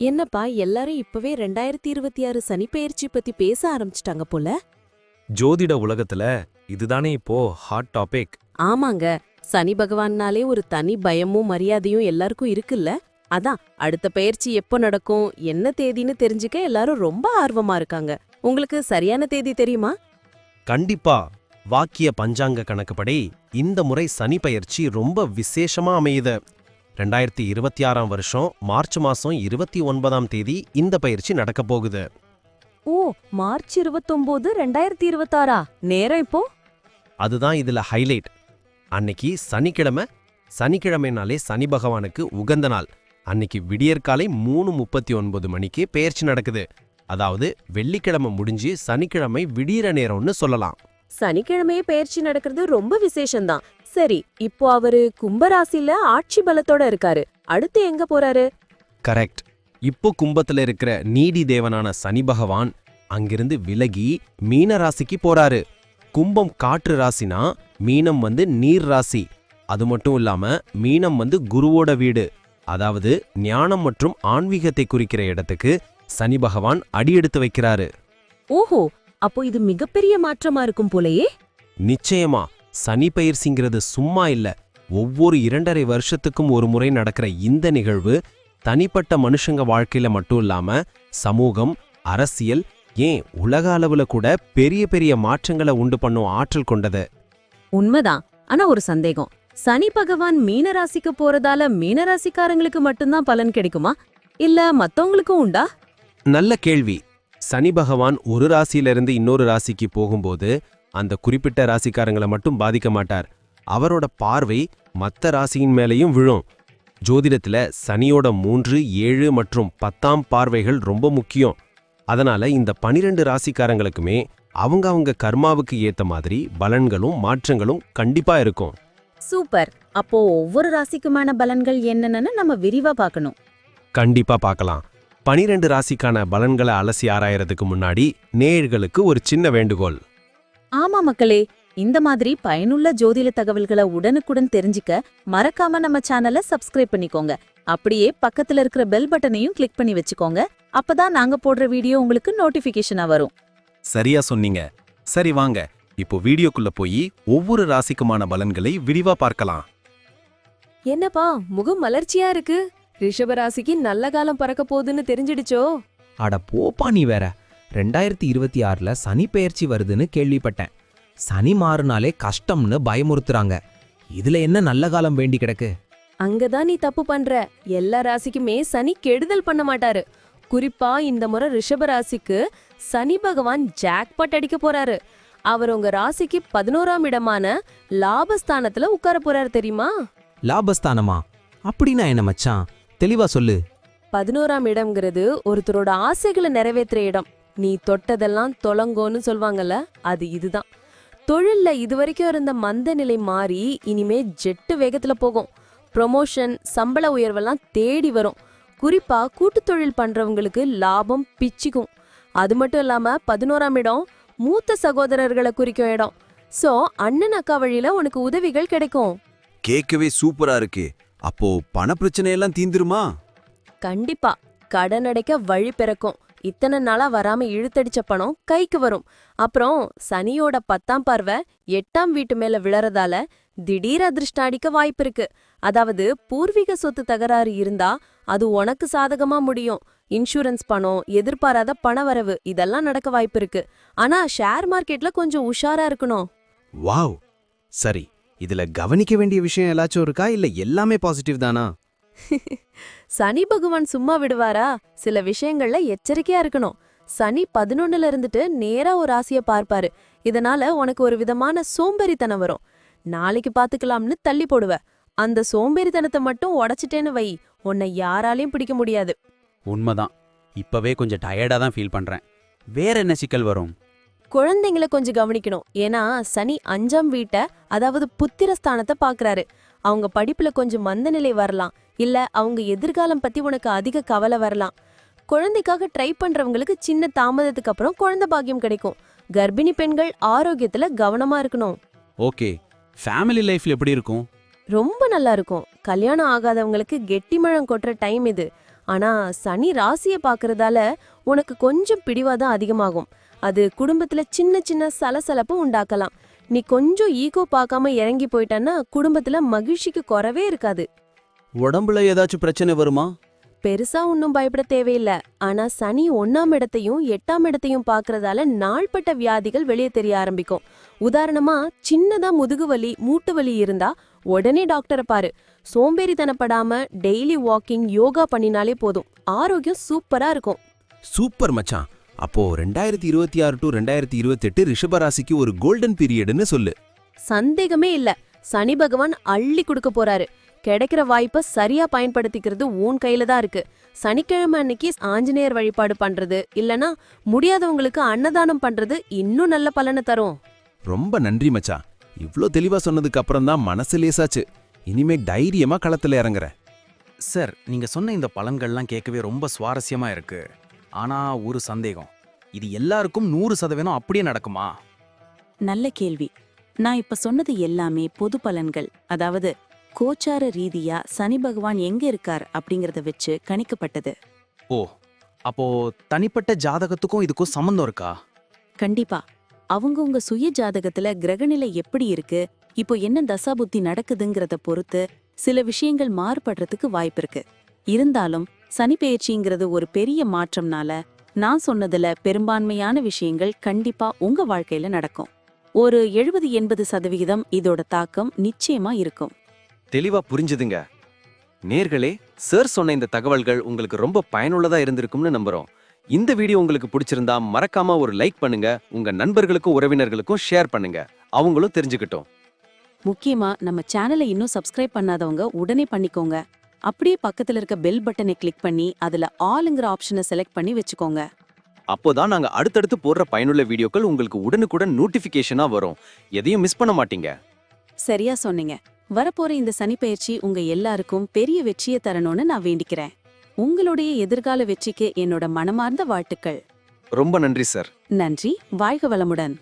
என்னப்பா எல்லாரும் இப்பவே 2026 சனிப்பெயர்ச்சி பத்தி பேச ஆரம்பிச்சிட்டாங்க போல. ஜோதிட உலகத்துல இதுதானே இப்போ ஹாட் டாபிக். ஆமாங்க, சனி பகவான்னாலே ஒரு தனி பயமும் மரியாதையும் எல்லாருக்கும் இருக்குல்ல. அதான் அடுத்த பெயர்ச்சி எப்போ நடக்கும், என்ன தேதின்னு தெரிஞ்சுக்க எல்லாரும் ரொம்ப ஆர்வமா இருக்காங்க. உங்களுக்கு சரியான தேதி தெரியுமா? கண்டிப்பா. வாக்கிய பஞ்சாங்க கணக்குப்படி இந்த முறை சனி பயிற்சி ரொம்ப விசேஷமா அமையுது. 2026 வருஷம் மார்ச் மாசம் 29ஆம் தேதி இந்த பயிற்சி நடக்க போகுது. ஓ, மார்ச் 29, 2026. நேரம் இப்போ? அதுதான் இதுல ஹைலைட். அன்னைக்கு சனிக்கிழமை. சனிக்கிழமைனாலே சனி பகவானுக்கு உகந்த நாள். அன்னைக்கு விடியற்காலை 3:39 மணிக்கு பெயர்ச்சி நடக்குது. அதாவது வெள்ளிக்கிழமை முடிஞ்சு சனிக்கிழமை விடியற நேரம்னு சொல்லலாம். சனிக்கிழமையே பெயர்ச்சி நடக்கிறது ரொம்ப விசேஷம்தான். சரி, இப்போ அவரு கும்பராசில ஆட்சி பலத்தோட இருக்காரு. அடுத்து எங்க போறாரு? கரெக்ட். இப்போ கும்பத்துல இருக்கிற நீதி தேவனான சனி பகவான் அங்கிருந்து விலகி மீன ராசிக்கு போறாரு. கும்பம் காற்று ராசினா மீனம் நீர் ராசி. அது மட்டும் இல்லாம மீனம் குருவோட வீடு. அதாவது ஞானம் மற்றும் ஆன்மீகத்தை குறிக்கிற இடத்துக்கு சனி பகவான் அடியெடுத்து வைக்கிறாரு. ஓஹோ, அப்போ இது மிகப்பெரிய மாற்றமா இருக்கும் போலயே. நிச்சயமா. சனி பயிற்சிங்கிறது சும்மா இல்ல. ஒவ்வொரு 2.5 வருஷத்துக்கும் ஒரு முறை நடக்கிற இந்த நிகழ்வு தனிப்பட்ட மனுஷங்க வாழ்க்கையில மட்டும் இல்லாம சமூகம், அரசியல், ஏன் உலக அளவுல கூட பெரிய பெரிய மாற்றங்களை உண்டு பண்ணும் ஆற்றல் கொண்டது. உண்மைதான். ஆனா ஒரு சந்தேகம், சனி பகவான் மீனராசிக்கு போறதால மீனராசிக்காரங்களுக்கு மட்டும்தான் பலன் கிடைக்குமா, இல்ல மத்தவங்களுக்கும் உண்டா? நல்ல கேள்வி. சனி பகவான் ஒரு ராசியிலிருந்து இன்னொரு ராசிக்கு போகும்போது அந்த குறிப்பிட்ட ராசிக்காரங்களை மட்டும் பாதிக்க மாட்டார். அவரோட பார்வை மற்ற ராசியின் மேலையும் விழும். ஜோதிடத்துல சனியோட 3, 7 மற்றும் 10ஆம் பார்வைகள் ரொம்ப முக்கியம். அதனால இந்த 12 ராசிக்காரங்களுக்குமே அவங்க கர்மாவுக்கு ஏத்த மாதிரி பலன்களும் மாற்றங்களும் கண்டிப்பா இருக்கும். சூப்பர். அப்போ ஒவ்வொரு ராசிக்குமான பலன்கள் என்னன்னு நம்ம விரிவா பார்க்கணும். கண்டிப்பா பார்க்கலாம். 12 ராசிக்கான பலன்களை அலசி ஆராயறதுக்கு முன்னாடி நேயர்களுக்கு ஒரு சின்ன வேண்டுகோள். ஆமா மக்களே, இந்த மாதிரி பயனுள்ள ஜோதிட தகவல்களை உடனுக்குடன் தெரிஞ்சுக்க மறக்காம நம்ம சேனலை சப்ஸ்கிரைப் பண்ணிக்கோங்க. அப்படியே பக்கத்துல இருக்கிற பெல் பட்டனையும் கிளிக் பண்ணி வச்சுக்கோங்க. அப்பதான் நாங்க போடுற வீடியோ உங்களுக்கு நோட்டிபிகேஷனா வரும். சரியா சொன்னீங்க. சரி வாங்க, இப்போ வீடியோக்குள்ள போய் ஒவ்வொரு ராசிக்குமான பலன்களை விரிவா பார்க்கலாம். என்னப்பா முகம் மலர்ச்சியா இருக்கு? ரிஷபராசிக்கு நல்ல காலம் பறக்க போகுதுன்னு தெரிஞ்சிடுச்சோ? அட போப்பா நீ வேற. 2026ல சனி பெயர்ச்சி வருதுன்னு கேள்விப்பட்டேன். சனி மாறுனாலே கஷ்டம்னு பயமுறுத்துறாங்க. இதுல என்ன நல்ல காலம் வேண்டி கிடக்கு? அங்கதான் நீ தப்பு பண்ற. எல்லா ராசிக்குமே சனி கெடுதல் பண்ண மாட்டாரு. குறிப்பா இந்த முறை ரிஷபராசிக்கு சனி பகவான் ஜாக்பாட் அடிக்க போறாரு. அவர் உங்க ராசிக்கு 11ஆம் இடமான லாபஸ்தானத்துல உட்கார போறாரு தெரியுமா? லாபஸ்தானமா? அப்படின்னா என்ன மச்சான், தெளிவா சொல்லு. 11ஆம் இடம்ங்கிறது ஒருத்தரோட ஆசைகளை நிறைவேற்றுற இடம். நீ தொட்டதெல்லாம் தொலங்கோன்னு சொல்வாங்கல்ல, அது இதுதான். தொழில்ல இதுவரைக்கும் இருந்த மந்த நிலை மாறி இனிமே ஜெட்டு வேகத்துல போகும். ப்ரொமோஷன், சம்பள உயர்வெல்லாம் தேடி வரும். குறிப்பா கூட்டு தொழில் பண்றவங்களுக்கு லாபம் பிச்சிக்கும். அது மட்டும் இல்லாம 11ஆம் இடம் மூத்த சகோதரர்களை குறிக்கும் இடம். சோ அண்ணன் அக்கா வழியில உனக்கு உதவிகள் கிடைக்கும். கேட்கவே சூப்பரா இருக்கு. அப்போ பண பிரச்சனையெல்லாம் தீந்துருமா? கண்டிப்பா. கடன் அடைக்க வழி பிறக்கும். இத்தனை நாளா வராம இழுத்தடிச்ச பணம் கைக்கு வரும். அப்புறம் சனியோட 10ஆம் பார்வை 8ஆம் வீட்டு மேல விழறதால திடீர் அதிர்ஷ்டம் அடிக்க வாய்ப்பு இருக்கு. அதாவது பூர்வீக சொத்து தகராறு இருந்தா அது உனக்கு சாதகமா முடியும். இன்சூரன்ஸ் பணம், எதிர்பாராத பண வரவு, இதெல்லாம் நடக்க வாய்ப்பு இருக்கு. ஆனா ஷேர் மார்க்கெட்ல கொஞ்சம் உஷாரா இருக்கணும். வாவ், சரி. இதுல கவனிக்க வேண்டிய விஷயம் எல்லாச்சும் இருக்கா, இல்ல எல்லாமே பாசிட்டிவ் தானா? சனி பகவான் சும்மா விடுவாரா? சில விஷயங்கள்ல எச்சரிக்கையா இருக்கணும். சனி 11ல இருந்துட்டு நேரா ஒரு ராசிய பார்ப்பாரு. இதனால உனக்கு ஒரு விதமான சோம்பேறித்தனம் வரும். நாளைக்கு பாத்துக்கலாம்னு தள்ளி போடுவ. அந்த சோம்பேறித்தனத்தை மட்டும் உடைச்சிட்டேன்னு வை, உன்னை யாராலையும் பிடிக்க முடியாது. உண்மைதான். இப்பவே கொஞ்சம் டயர்டா தான் ஃபீல் பண்றேன். வேற என்ன சிக்கல் வரும்? குழந்தைங்கள கொஞ்சம் கவனிக்கணும். ஏன்னா சனி 5ஆம் வீட்டை, அதாவது புத்திரஸ்தானத்தை பாக்குறாரு. அவங்க படிப்புல கொஞ்சம் மந்தநிலை வரலாம். இல்ல அவங்க எதிர்காலம் பத்தி உனக்கு அதிக கவலை வரலாம். குழந்தைக்காக ட்ரை பண்றவங்களுக்கு சின்ன தாமதத்துக்கு அப்புறம் குழந்தை பாக்கியம் கிடைக்கும். கர்ப்பிணி பெண்கள் ஆரோக்கியத்துல கவனமா இருக்கணும். ஓகே, ஃபேமிலி லைஃப்ல எப்படி இருக்கும்? ரொம்ப நல்லா இருக்கும். கல்யாணம் ஆகாதவங்களுக்கு கெட்டிமழம் கொட்டுற டைம் இது. ஆனா சனி ராசிய பாக்குறதால உனக்கு கொஞ்சம் பிடிவாதம் அதிகமாகும். அது குடும்பத்துல சின்ன சின்ன சலசலப்பு உண்டாக்கலாம். நீ கொஞ்சம் ஈகோ பார்க்காம இறங்கி போயிட்டன்னா குடும்பத்துல மகிழ்ச்சிக்கு குறவே இருக்காது. உடம்புல ஏதாச்சும் பிரச்சனை வருமா? பெருசா ஒன்னும் பயப்பட தேவையில்ல. ஆனா சனி 1ஆம் இடத்தையும் 8ஆம் இடத்தையும் பாக்குறதால நாள்பட்ட வியாதிகள் வெளியே தெரிய ஆரம்பிக்கும். உதாரணமா சின்னதா முதுகு வலி, மூட்டு வலி இருந்தா உடனே டாக்டரை பாரு. சோம்பேறித்தனப்படாம டெய்லி வாக்கிங், யோகா பண்ணினாலே போதும். ஆரோக்கியம் சூப்பரா இருக்கும். சூப்பர் மச்சான். அப்போ 2026 டு 2028 ரிஷபராசிக்கு ஒரு கோல்டன் பீரியட்னு சொல்லு. சந்தேகமே இல்ல. சனி பகவான் அள்ளி கொடுக்க போறாரு. கிடைக்கிற வாய்ப்பை சரியா பயன்படுத்திக்கிறது உன் கையில தான் இருக்கு. சனிக்கிழமை அன்னைக்கு ஆஞ்சநேயர் வழிபாடு பண்றது, இல்லனா முடியாதவங்களுக்கு அன்னதானம் பண்றது இன்னும் நல்ல பலனை தரும். ரொம்ப நன்றி மச்சான். இவ்ளோ தெளிவா சொன்னதுக்கு அப்புறம் தான் மனசு லேசாச்சு. இனிமே தைரியமா களத்துல இறங்குறேன். சார், நீங்க சொன்ன இந்த பலன்கள்லாம் கேட்கவே ரொம்ப சுவாரஸ்யமா இருக்கு. ஆனா ஒரு சந்தேகம், இது எல்லாருக்கும் 100% அப்படியே நடக்குமா? நல்ல கேள்வி. நான் இப்ப சொன்னது எல்லாமே பொது பலன்கள். அதாவது கோச்சார ரீதியா சனி பகவான் எங்க இருக்கார் அப்படிங்கறத வச்சு கணிக்கப்பட்டது. ஓ, அப்போ தனிப்பட்ட ஜாதகத்துக்கும் இதுக்கும் சம்மந்தம் இருக்கா? கண்டிப்பா. அவங்கவங்க சுய ஜாதகத்துல கிரகநிலை எப்படி இருக்கு, இப்போ என்ன தசாபுத்தி நடக்குதுங்கிறத பொறுத்து சில விஷயங்கள் மாறுபடுறதுக்கு வாய்ப்பு இருக்கு. இருந்தாலும் சனி பெயர்ச்சிங்கிறது ஒரு பெரிய மாற்றம்னால நான் சொன்னதுல பெரும்பான்மையான விஷயங்கள் கண்டிப்பா உங்க வாழ்க்கையில நடக்கும். ஒரு 70-80% இதோட தாக்கம் நிச்சயமா இருக்கும். தெளிவா புரிஞ்சுதுங்க. நேர்களே, சார் சொன்ன இந்த தகவல்கள் உங்களுக்கு ரொம்ப பயனுள்ளதா இருந்திருக்கும்னு நம்புறோம். இந்த வீடியோ உங்களுக்கு பிடிச்சிருந்தா மறக்காம ஒரு லைக் பண்ணுங்க. உங்க நண்பர்களுக்கும் உறவினர்களுக்கும் ஷேர் பண்ணுங்க. அவங்களும் தெரிஞ்சுக்கிட்டோம். முக்கியமா நம்ம சேனலை இன்னும் சப்ஸ்கிரைப் பண்ணாதவங்க உடனே பண்ணிக்கோங்க. அப்படியே பக்கத்துல இருக்க பெல் பட்டனை கிளிக் பண்ணி அதுல ஆல்ங்கிற ஆப்ஷனை செலக்ட் பண்ணி வச்சுக்கோங்க. அப்போதான் நாங்க அடுத்தடுத்து போடுற பயனுள்ள வீடியோக்கள் உங்களுக்கு உடனுக்குடன் நோட்டிபிகேஷனா வரும். எதையும் மிஸ் பண்ண மாட்டீங்க. சரியா சொன்னீங்க. வரப்போற இந்த சனிப்பெயர்ச்சி உங்க எல்லாருக்கும் பெரிய வெற்றியை தரணும்னு நான் வேண்டிக்கிறேன். உங்களுடைய எதிர்கால வெற்றிக்கு என்னோட மனமார்ந்த வாழ்த்துக்கள். ரொம்ப நன்றி சார். நன்றி. வாழ்க வளமுடன்.